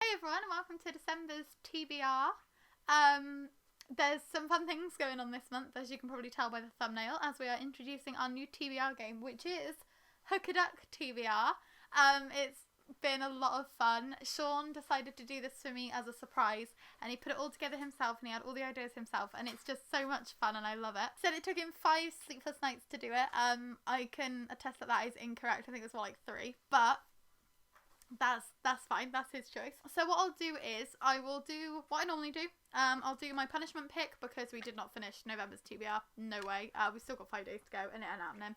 Hey everyone, and welcome to December's TBR. There's some fun things going on this month, as you can probably tell by the thumbnail, as we are introducing our new TBR game, which is Duck TBR. It's been a lot of fun. Sean decided to do this for me as a surprise, and he put it all together himself, and he had all the ideas himself, and it's just so much fun, and I love it. Said it took him 5 sleepless nights to do it. I can attest that that is incorrect. I think it was more like 3, but that's fine. That's his choice. So what I'll do is I will do what I normally do. I'll do my punishment pick because we did not finish November's TBR. No way. We've still got 5 days to go, and then.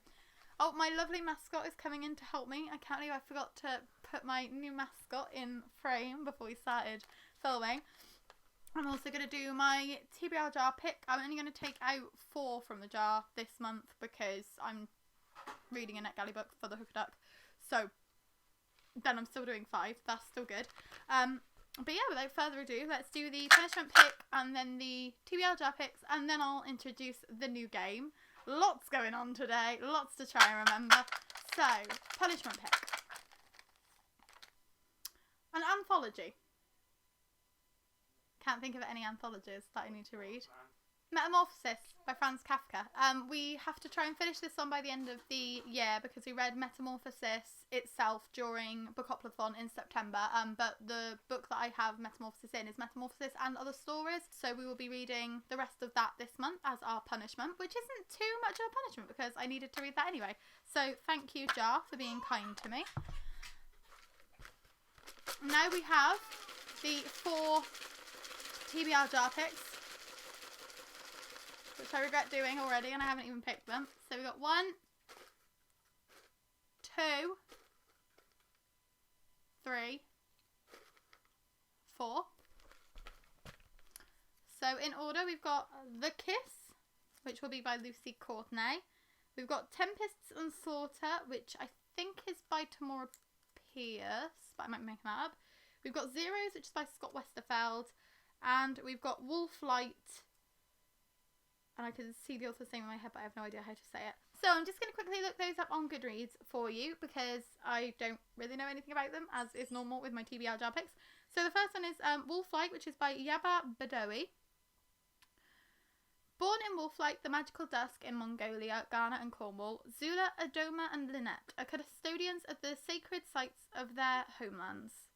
Oh, my lovely mascot is coming in to help me. I can't believe I forgot to put my new mascot in frame before we started filming. I'm also going to do my TBR Jar pick. I'm only going to take out 4 from the jar this month because I'm reading a NetGalley book for the Duck. So then I'm still doing 5. That's still good. But yeah, without further ado, let's do the punishment pick and then the TBR Jar picks, and then I'll introduce the new game. Lots going on today. Lots to try and remember. So, punishment pick. An anthology. Can't think of any anthologies that I need to read. Metamorphosis by Franz Kafka. We have to try and finish this one by the end of the year because we read Metamorphosis itself during Bookoplathon in September. But the book that I have Metamorphosis in is Metamorphosis and Other Stories. So we will be reading the rest of that this month as our punishment, which isn't too much of a punishment because I needed to read that anyway. So thank you, Jar, for being kind to me. Now we have the 4 TBR Jar picks, which I regret doing already, and I haven't even picked them. So we got 1, 2, 3, 4. So in order, we've got The Kiss, which will be by Lucy Courtenay. We've got Tempests and Slaughter, which I think is by Tamora Pierce, but I might be making that up. We've got Zeros, which is by Scott Westerfeld. And we've got Wolf Light. And I can see the author's name in my head, but I have no idea how to say it. So I'm just going to quickly look those up on Goodreads for you because I don't really know anything about them, as is normal with my TBR Jar picks. So the first one is Wolf Light, which is by Yaba Badawi. Born in Wolflight, the magical dusk in Mongolia, Ghana and Cornwall, Zula, Adoma and Lynette are custodians of the sacred sites of their homelands.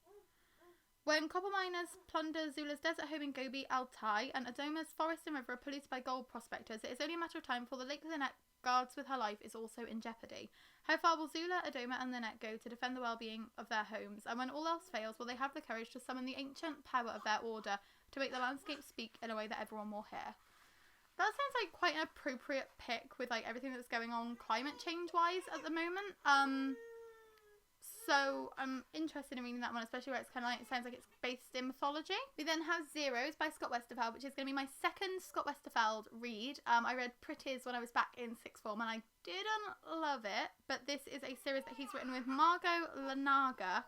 When copper miners plunder Zula's desert home in Gobi, Altai, and Adoma's forest and river are polluted by gold prospectors, it is only a matter of time before the Lake Lynette guards with her life is also in jeopardy. How far will Zula, Adoma and Lynette go to defend the well-being of their homes? And when all else fails, will they have the courage to summon the ancient power of their order to make the landscape speak in a way that everyone will hear? That sounds like quite an appropriate pick with like everything that's going on climate change-wise at the moment. So I'm interested in reading that one, especially where it's kind of like, it sounds like it's based in mythology. We then have Zeros by Scott Westerfeld, which is going to be my second Scott Westerfeld read. I read Pretties when I was back in sixth form, and I didn't love it, but this is a series that he's written with Margot Lanigan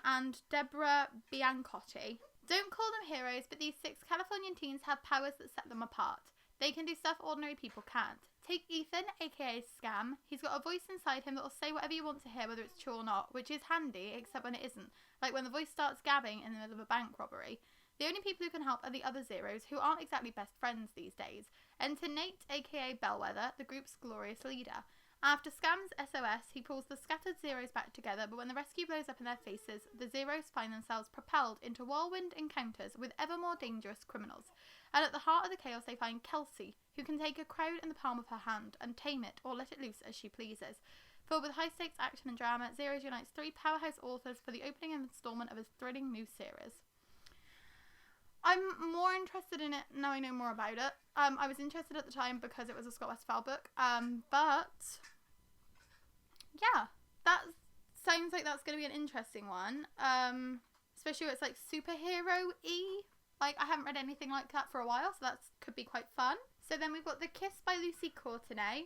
and Deborah Biancotti. Don't call them heroes, but these 6 Californian teens have powers that set them apart. They can do stuff ordinary people can't. Take Ethan, aka Scam. He's got a voice inside him that will say whatever you want to hear, whether it's true or not, which is handy, except when it isn't. Like when the voice starts gabbing in the middle of a bank robbery. The only people who can help are the other Zeros, who aren't exactly best friends these days. Enter Nate, aka Bellwether, the group's glorious leader. After Scam's SOS, he pulls the scattered Zeros back together, but when the rescue blows up in their faces, the Zeros find themselves propelled into whirlwind encounters with ever more dangerous criminals. And at the heart of the chaos they find Kelsey, who can take a crowd in the palm of her hand and tame it or let it loose as she pleases. Filled with high-stakes action and drama, Zeros unites 3 powerhouse authors for the opening installment of a thrilling new series. I'm more interested in it now I know more about it. I was interested at the time because it was a Scott Westerfeld book, but yeah, that sounds like that's going to be an interesting one, especially when it's like superhero-y. Like, I haven't read anything like that for a while, so that could be quite fun. So then we've got The Kiss by Lucy Courtenay.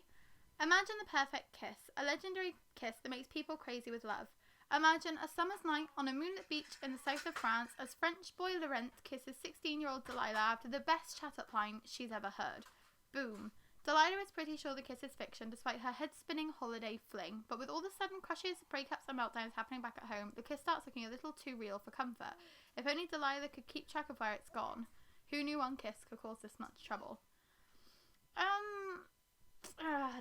Imagine the perfect kiss, a legendary kiss that makes people crazy with love. Imagine a summer's night on a moonlit beach in the south of France as French boy Laurent kisses 16-year-old Delilah after the best chat-up line she's ever heard. Boom. Delilah is pretty sure the kiss is fiction despite her head-spinning holiday fling, but with all the sudden crushes, breakups and meltdowns happening back at home, the kiss starts looking a little too real for comfort. If only Delilah could keep track of where it's gone. Who knew one kiss could cause this much trouble?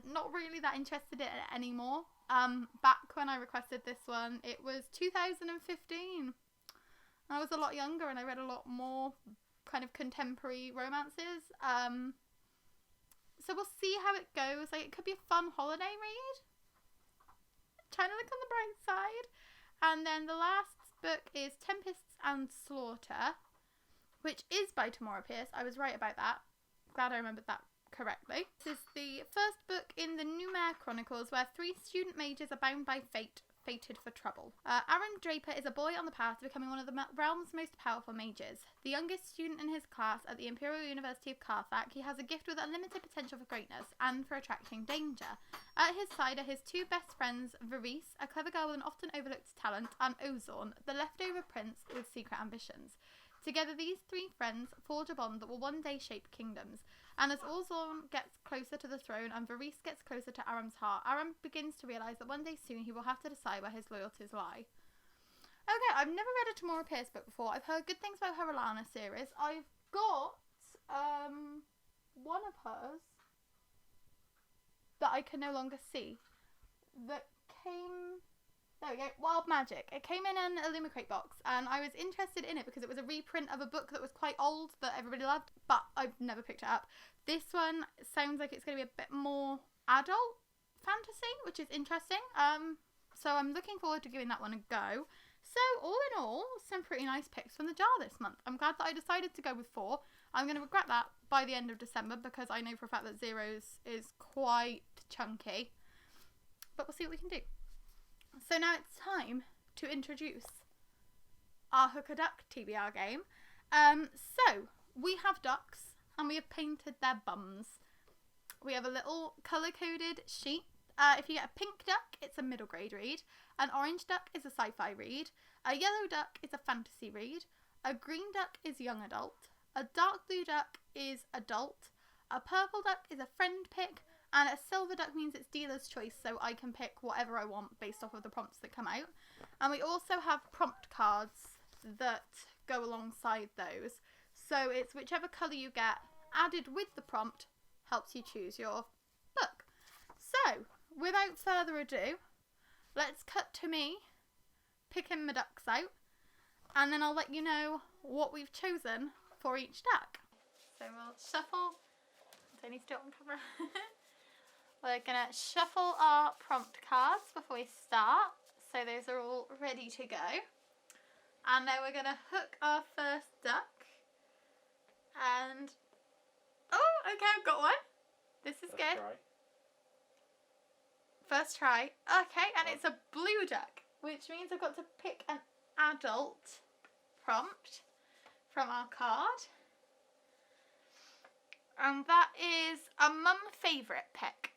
Not really that interested in it anymore. Back when I requested this one, it was 2015. I was a lot younger and I read a lot more kind of contemporary romances. So we'll see how it goes. Like, it could be a fun holiday read. Trying to look on the bright side. And then the last book is Tempests and Slaughter, which is by Tamora Pierce. I was right about that. Glad I remembered that correctly. This is the first book in the Numair Chronicles, where 3 student mages are bound by fate, fated for trouble. Aaron Draper is a boy on the path to becoming one of the realm's most powerful mages. The youngest student in his class at the Imperial University of Karthak, he has a gift with unlimited potential for greatness and for attracting danger. At his side are his 2 best friends, Varese, a clever girl with an often overlooked talent, and Ozorn, the leftover prince with secret ambitions. Together, these 3 friends forge a bond that will one day shape kingdoms. And as Ozorn gets closer to the throne and Varese gets closer to Aram's heart, Aram begins to realise that one day soon he will have to decide where his loyalties lie. Okay, I've never read a Tamora Pierce book before. I've heard good things about her Alana series. I've got one of hers that I can no longer see that came... There we go, Wild Magic. It came in an Illuminae box and I was interested in it because it was a reprint of a book that was quite old that everybody loved, but I've never picked it up. This one sounds like it's going to be a bit more adult fantasy, which is interesting. So I'm looking forward to giving that one a go. So all in all, some pretty nice picks from the jar this month. I'm glad that I decided to go with 4. I'm going to regret that by the end of December because I know for a fact that Zeros is quite chunky. But we'll see what we can do. So now it's time to introduce our Duck TBR game. So we have ducks and we have painted their bums. We have a little colour-coded sheet. If you get a pink duck, it's a middle grade read. An orange duck is a sci-fi read. A yellow duck is a fantasy read. A green duck is young adult. A dark blue duck is adult. A purple duck is a friend pick. And a silver duck means it's dealer's choice, so I can pick whatever I want based off of the prompts that come out. And we also have prompt cards that go alongside those. So it's whichever colour you get added with the prompt helps you choose your book. So, without further ado, let's cut to me picking my ducks out. And then I'll let you know what we've chosen for each duck. So we'll shuffle. Do I need to do it on camera? We're going to shuffle our prompt cards before we start, so those are all ready to go. And then we're going to hook our first duck. And, oh, okay, I've got one. This is good. First try. Okay, and it's a blue duck, which means I've got to pick an adult prompt from our card. And that is a mum favourite pick.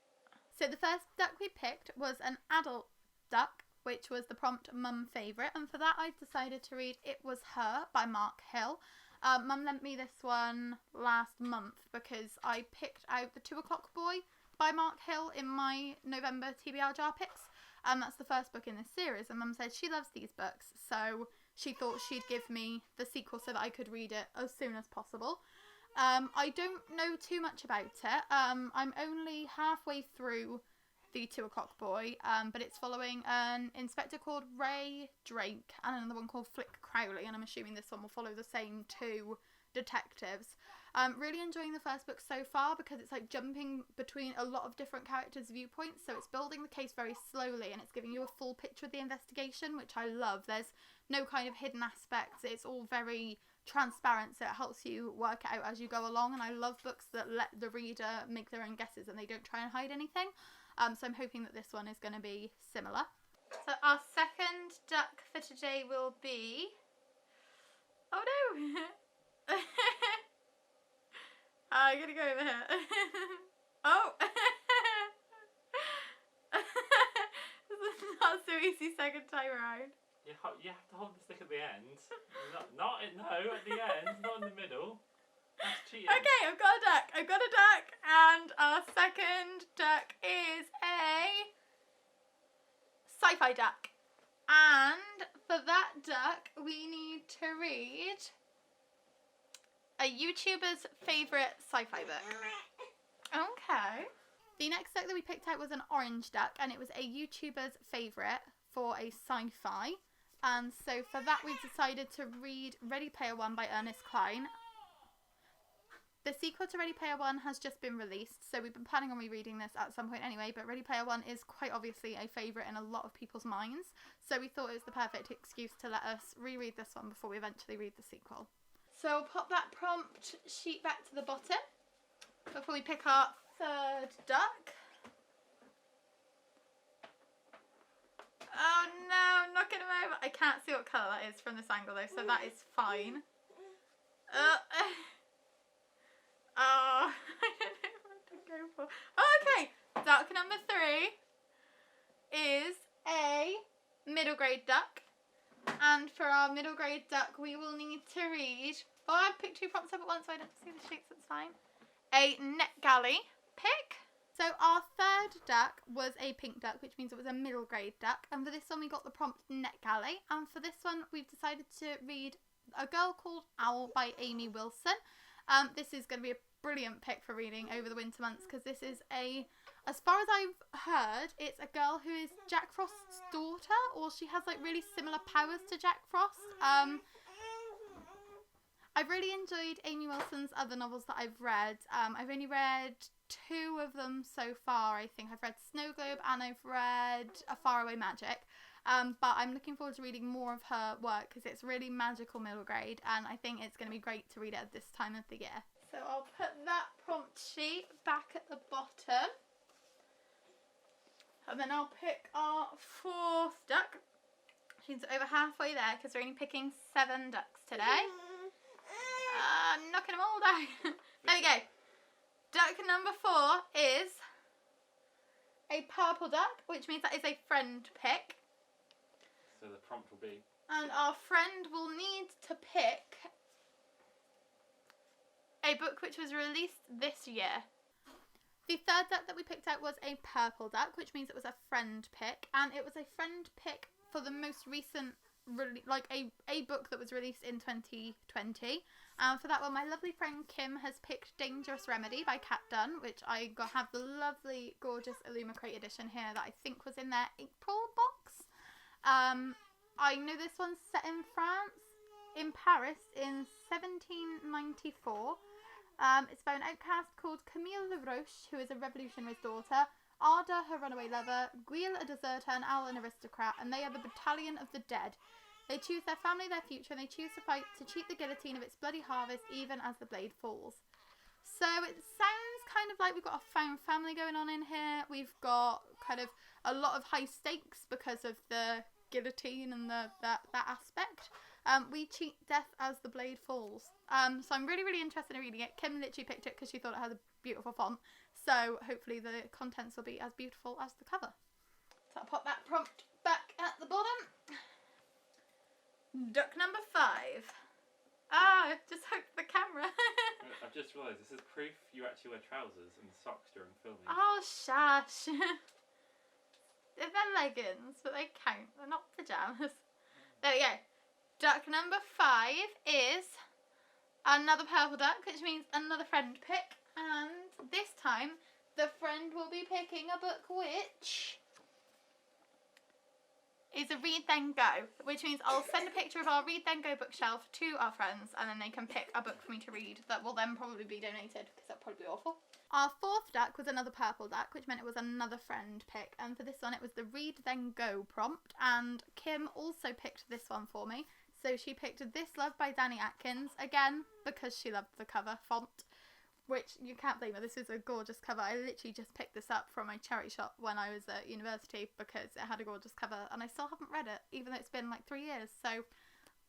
So the first duck we picked was an adult duck, which was the prompt mum favourite. And for that I decided to read It Was Her by Mark Hill. Mum lent me this one last month because I picked out The 2 O'Clock Boy by Mark Hill in my November TBR Jar Picks. That's the first book in this series. And Mum said she loves these books, so she thought she'd give me the sequel so that I could read it as soon as possible. I don't know too much about it. I'm only halfway through The 2 O'Clock Boy, but it's following an inspector called Ray Drake and another one called Flick Crowley, and I'm assuming this one will follow the same 2 detectives. Really enjoying the first book so far because it's like jumping between a lot of different characters' viewpoints, so it's building the case very slowly and it's giving you a full picture of the investigation, which I love. There's no kind of hidden aspects, it's all very transparent, so it helps you work it out as you go along, and I love books that let the reader make their own guesses and they don't try and hide anything. So I'm hoping that this one is going to be similar. So our second duck for today will be... Oh no! I'm going to go over here. Oh! This is not so easy second time around. You have to hold the stick at the end. No, at the end, not in the middle. That's cheating. Okay, I've got a duck. And our second duck is a SciFi duck. And for that duck, we need to read a YouTuber's favourite sci-fi book. Okay. The next duck that we picked out was an orange duck, and it was a YouTuber's favourite for a sci-fi. And so for that, we decided to read Ready Player One by Ernest Cline. The sequel to Ready Player One has just been released, so we've been planning on rereading this at some point anyway, but Ready Player One is quite obviously a favourite in a lot of people's minds, so we thought it was the perfect excuse to let us reread this one before we eventually read the sequel. So I'll pop that prompt sheet back to the bottom before we pick our third duck. Oh no, I'm knocking him over. I can't see what colour that is from this angle though, so that is fine. Oh, I don't know what to go for. Oh, okay, duck number 3 is a middle grade duck. And for our middle grade duck, we will need to read... Oh, I picked 2 prompts up at once, so I don't see the shapes, that's fine. A net galley pick. So our third duck was a pink duck, which means it was a middle grade duck. And for this one, we got the prompt net galley. And for this one, we've decided to read A Girl Called Owl by Amy Wilson. This is going to be a brilliant pick for reading over the winter months, because this is as far as I've heard, it's a girl who is Jack Frost's daughter, or she has like really similar powers to Jack Frost. I've really enjoyed Amy Wilson's other novels that I've read. I've only read 2 of them so far, I think. I've read Snow Globe and I've read A Faraway Magic. But I'm looking forward to reading more of her work because it's really magical middle grade, and I think it's going to be great to read it at this time of the year. So I'll put that prompt sheet back at the bottom. And then I'll pick our 4th duck. She's over halfway there because we're only picking 7 ducks today. I'm knocking them all down. There we go. Duck number 4 is a purple duck, which means that is a friend pick. So the prompt will be... And our friend will need to pick a book which was released this year. The third duck that we picked out was a purple duck, which means it was a friend pick. And it was a friend pick for the most recent, a book that was released in 2020. For that one, my lovely friend Kim has picked Dangerous Remedy by Kat Dunn, which I have the lovely, gorgeous Illuminae edition here that I think was in their April box. I know this one's set in France, in Paris, in 1794. It's about an outcast called Camille Le Roche, who is a revolutionary's daughter, Arda, her runaway lover, Guil, a deserter, and Al, an aristocrat, and they are the battalion of the dead. They choose their family, their future, and they choose to fight to cheat the guillotine of its bloody harvest, even as the blade falls. So it sounds kind of like we've got a found family going on in here. We've got kind of a lot of high stakes because of the guillotine and that aspect. We cheat death as the blade falls. So I'm really, really interested in reading it. Kim literally picked it because she thought it had a beautiful font. So hopefully the contents will be as beautiful as the cover. So I'll pop that prompt back at the bottom. Duck number 5. Ah, I've just hooked the camera. I've just realised this is proof you actually wear trousers and socks during filming. Oh, shush. They're leggings, but they count. They're not pyjamas. There we go. Duck number 5 is another purple duck, which means another friend pick. And this time, the friend will be picking a book which is a Read Then Go, which means I'll send a picture of our Read Then Go bookshelf to our friends, and then they can pick a book for me to read that will then probably be donated, because that'll probably be awful. Our 4th duck was another purple duck, which meant it was another friend pick, and for this one it was the Read Then Go prompt, and Kim also picked this one for me. So she picked This Love by Danny Atkins, again, because she loved the cover font, which you can't blame her. This is a gorgeous cover. I literally just picked this up from my charity shop when I was at university because it had a gorgeous cover, and I still haven't read it, even though it's been like 3 years, so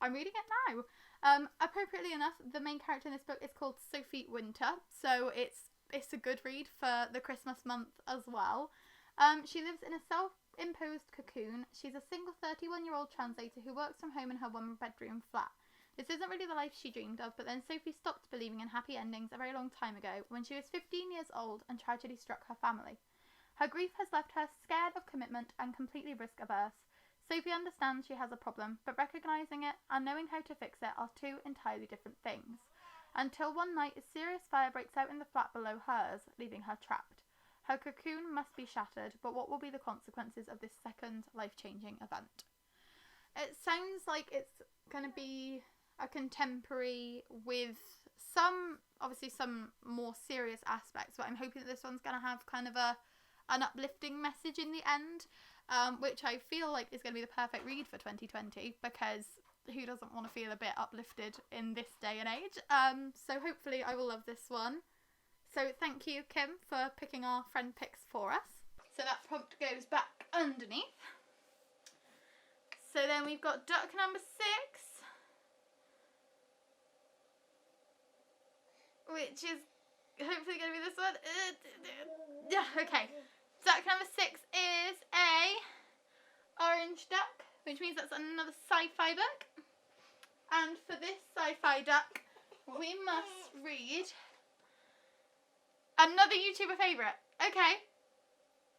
I'm reading it now. Appropriately enough, the main character in this book is called Sophie Winter, so it's a good read for the Christmas month as well. She lives in a self-imposed cocoon. She's a single 31-year-old translator who works from home in her 1-bedroom flat. This isn't really the life she dreamed of, but then Sophie stopped believing in happy endings a very long time ago when she was 15 years old and tragedy struck her family. Her grief has left her scared of commitment and completely risk-averse. Sophie understands she has a problem, but recognising it and knowing how to fix it are two entirely different things. Until one night a serious fire breaks out in the flat below hers, leaving her trapped. Her cocoon must be shattered, but what will be the consequences of this second life-changing event? It sounds like it's going to be a contemporary with obviously some more serious aspects, but I'm hoping that this one's going to have kind of an uplifting message in the end, which I feel like is going to be the perfect read for 2020, because who doesn't want to feel a bit uplifted in this day and age? So hopefully I will love this one. So thank you, Kim, for picking our friend picks for us. So that prompt goes back underneath. So then we've got duck number 6, which is hopefully going to be this one. Yeah, okay. Duck number 6 is a orange duck, which means that's another sci-fi book. And for this sci-fi duck, we must read another YouTuber favourite. Okay.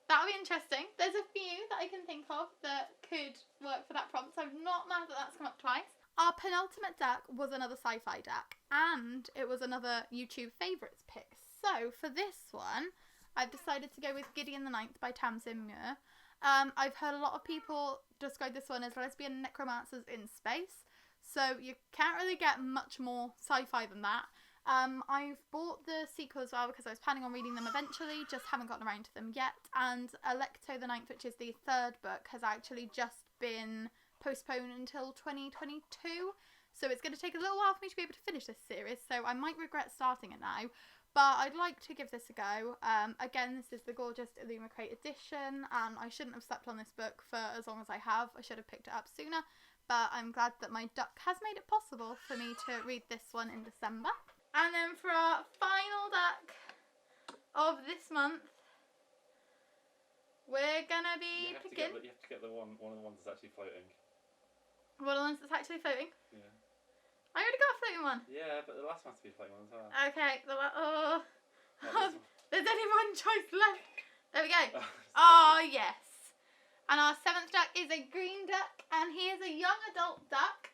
That'll be interesting. There's a few that I can think of that could work for that prompt, so I'm not mad that that's come up twice. Our penultimate duck was another sci-fi duck, and it was another YouTube favourites pick. So for this one, I've decided to go with Gideon the Ninth by Simm. I've heard a lot of people describe this one as lesbian necromancers in space, so you can't really get much more sci-fi than that. I've bought the sequel as well because I was planning on reading them eventually, just haven't gotten around to them yet. And Alecto the Ninth, which is the third book, has actually just been postponed until 2022. So it's going to take a little while for me to be able to finish this series, so I might regret starting it now. But I'd like to give this a go. Again, this is the gorgeous Illuminae edition, and I shouldn't have slept on this book for as long as I have. I should have picked it up sooner, but I'm glad that my duck has made it possible for me to read this one in December. And then for our final duck of this month, we're gonna be picking... You have to get the one of the ones that's actually floating. One of the ones that's actually floating? Yeah. I already got a floating one. Yeah, but the last one has to be a floating one as well. Okay, Oh, there's only one choice left. There we go. Oh, Yes. And our 7th duck is a green duck, and he is a young adult duck.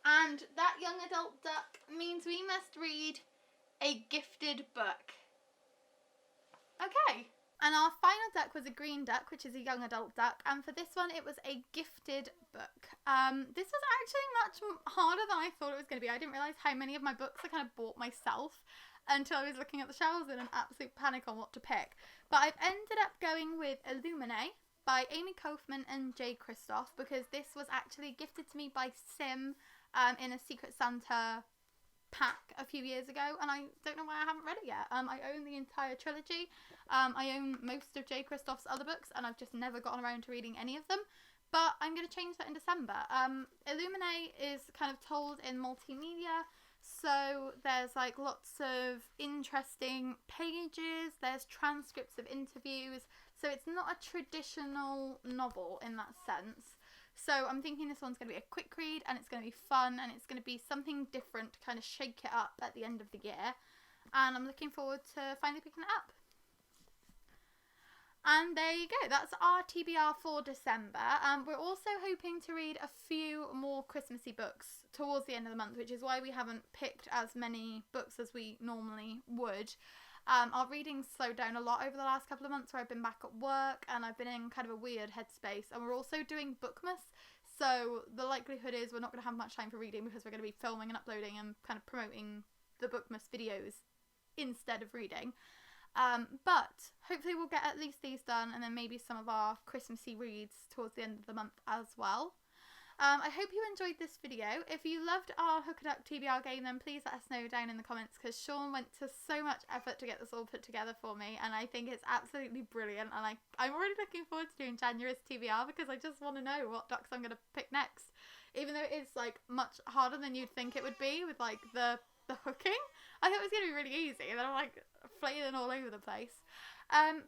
And that young adult duck means we must read a gifted book. Okay. And our final duck was a green duck, which is a young adult duck. And for this one, it was a gifted book. This was actually much harder than I thought it was going to be. I didn't realise how many of my books I kind of bought myself until I was looking at the shelves in an absolute panic on what to pick. But I've ended up going with Illuminae by Amy Kaufman and Jay Kristoff, because this was actually gifted to me by Simm in a Secret Santa pack a few years ago, and I don't know why I haven't read it yet. I own the entire trilogy. I own most of Jay Kristoff's other books, and I've just never gotten around to reading any of them. But I'm going to change that in December. Illuminae is kind of told in multimedia, so there's like lots of interesting pages, there's transcripts of interviews, so it's not a traditional novel in that sense. So I'm thinking this one's going to be a quick read, and it's going to be fun, and it's going to be something different to kind of shake it up at the end of the year. And I'm looking forward to finally picking it up. And there you go, that's our TBR for December. We're also hoping to read a few more Christmassy books towards the end of the month, which is why we haven't picked as many books as we normally would. Our reading's slowed down a lot over the last couple of months, where I've been back at work and I've been in kind of a weird headspace, and we're also doing Bookmas, so the likelihood is we're not going to have much time for reading, because we're going to be filming and uploading and kind of promoting the Bookmas videos instead of reading. But hopefully we'll get at least these done, and then maybe some of our Christmassy reads towards the end of the month as well. I hope you enjoyed this video. If you loved our Duck TBR game, then please let us know down in the comments, because Sean went to so much effort to get this all put together for me, and I think it's absolutely brilliant, and I'm already looking forward to doing January's TBR, because I just want to know what ducks I'm going to pick next, even though it is like much harder than you'd think it would be with like the hooking. I thought it was going to be really easy, and then I'm like flailing all over the place.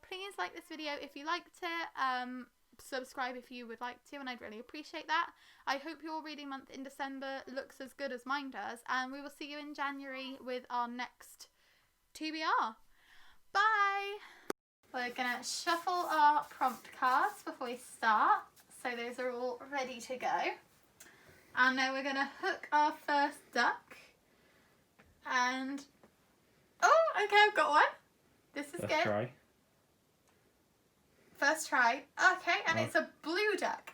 Please like this video if you liked it. subscribe if you would like to, and I'd really appreciate that. I hope your reading month in December looks as good as mine does, and we will see you in January with our next TBR. Bye! We're going to shuffle our prompt cards before we start, so those are all ready to go. And now we're going to hook our first duck. And, oh, okay, I've got one. This is good. Try. First try. Okay, and it's a blue duck.